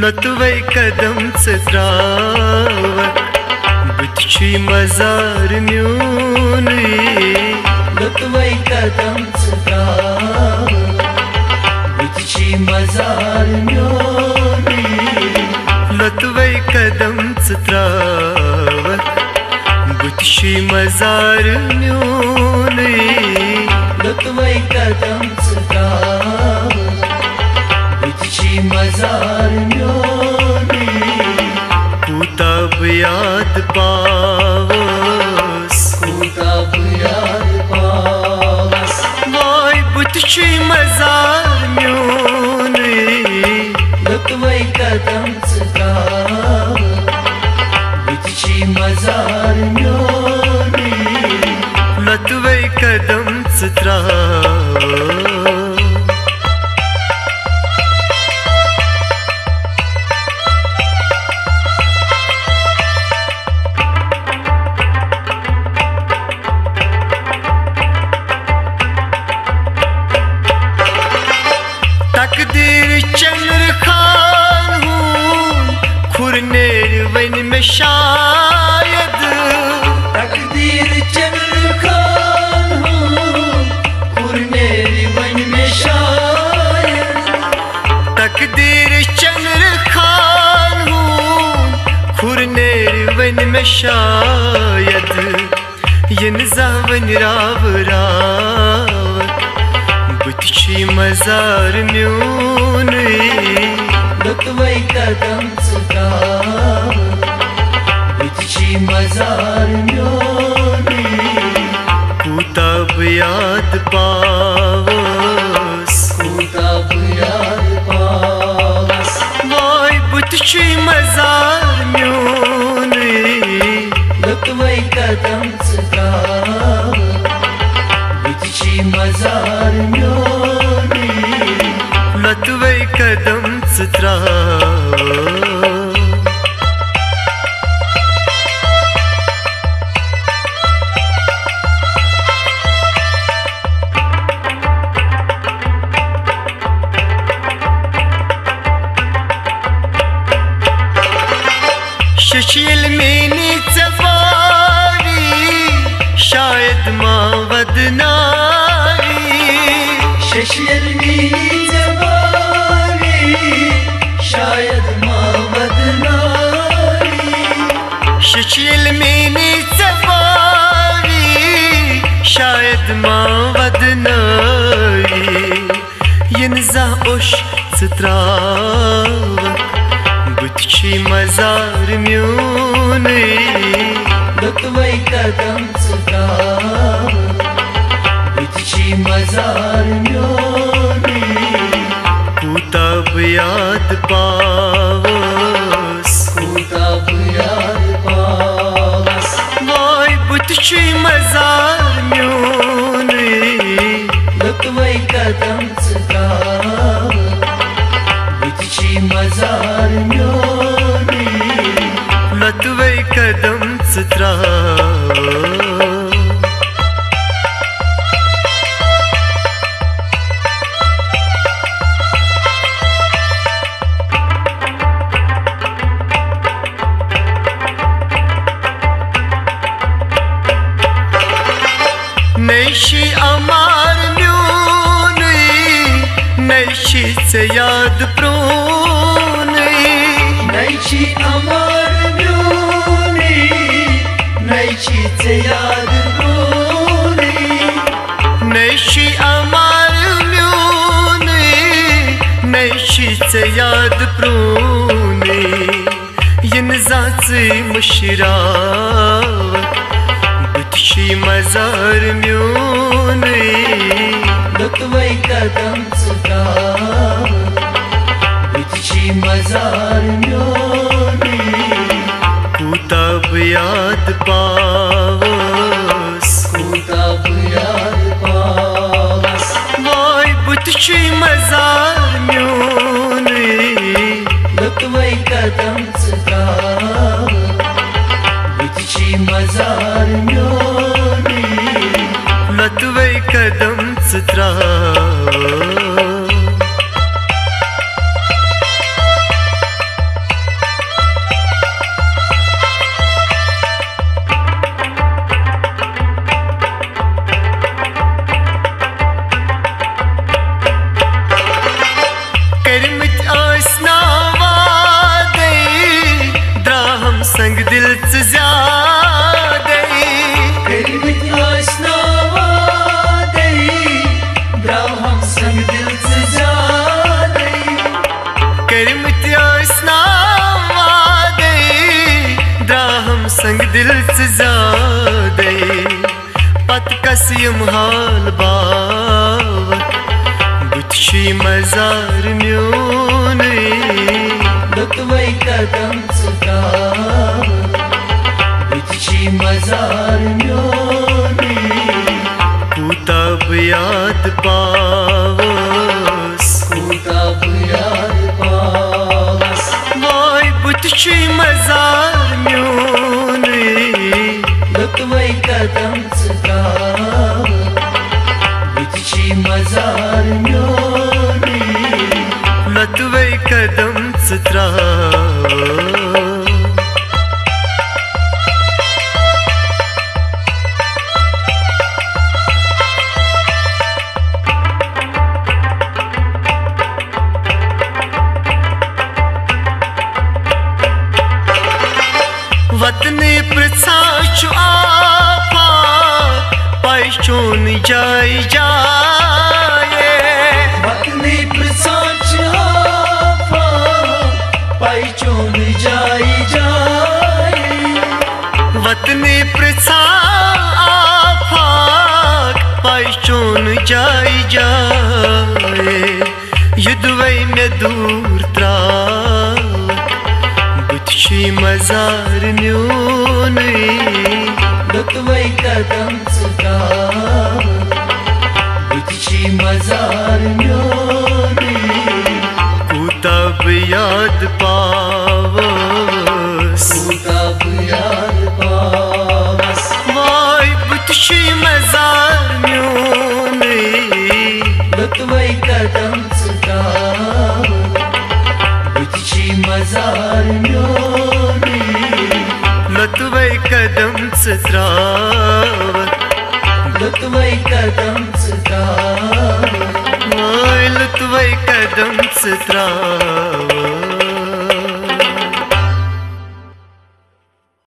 लतवै कदम त्रावक बुतची मजार म्यूनी लतवै कदम त्रावक बुतची मजार म्यूनी लतवै कदम त्रावक बुतची मजार म्यूनी लतवै कदम त्रावक बुतची मजार म्यूनी कुताब याद पावस कुताब याद पावस वाय बुतची मजार म्यूनी लतवै कदम त्रावक बुतची मजार म्यूनी लतवै कदम त्रावक तकदीर चंद्र खान हूँ खुरनेर वन में शायद तकदीर चंद्र खान हूँ खुरनेर वन में शायद तकदीर चंद्र खान हूँ खुरनेर वन में शायद इन जावन राव रावत बुतची मजार म्यूनी लतवै कदम त्रावक बुतची मजार म्यूनी कुताब याद पावस कुताब याद पावस वाय बुतची मजार म्यूनी लतवै कदम त्रावक बुतची मजार म्यूनी लतवै कदम त्रावक शशील मेनी चबारी शायद माँ वदनारी शशील मेनी चबारी शायद माँ वदनारी शशील मेनी चबारी शायद माँ वदनारी यनजा उश त्रावक बुतची मजार म्यूनी लतवै कदम त्रावक बुतची मजार म्यूनी कुताब याद पावस कुताब याद पावस वाय बुतची मजार म्यूनी लतवै कदम त्रावक बुतची मजार म्यूनी लतवै कदम त्रावक नैशी अमार म्यूनी नैशी से याद प्रोनी नैची अमर म्यूनी नैची से याद प्रोनी नैशी अमार म्यूनी नैशी से याद प्रोनी इन जाची मुशरावत बुतची मजार म्यूनी लतवै कदम त्रावक बुतची मजार म्यूनी कुताब याद पावस कुताब याद पावस वाय बुतची मजार म्यूनी लतवै कदम त्रावक बुतची मजार म्यूनी लतवै कदम त्रावक दिल च ज्यादै करमत आशना वादै द्राव हम संग दिल च ज्यादै करमत आशना वादै द्राव हम संग दिल च ज्यादै पत कस यम हाल बावत बुतशी मजार म्योनै लुत्वै कदम च त्रावत बुतशी मजार म्योनै कूताब याद पावस याद पावस वाय बुतशी मजार म्योनै लुत्वै कदम च त्रावत बुतशी मजार म्योनै लतवै कदम च त्राव वतने प्रसाच आपा पैचोन जाय जाए वतने प्रसाच आपा पैचोन जाय जाए वतने प्रसा आपा पैचोन जाय जाए युद्धवै में दूर त्रावत बुतशी मजार म्योनै लुत्वै कदम च त्रावत बुतशी मजार म्योनै कूताब याद पावस याद पावस वाय बुतशी मजार म्योनै लुत्वै कदम च त्रावत बुतशी मजार म्योनै लतवै कदम च त्रावत लुत्वै कदम च त्रावत वाय लतवै कदम च त्रावत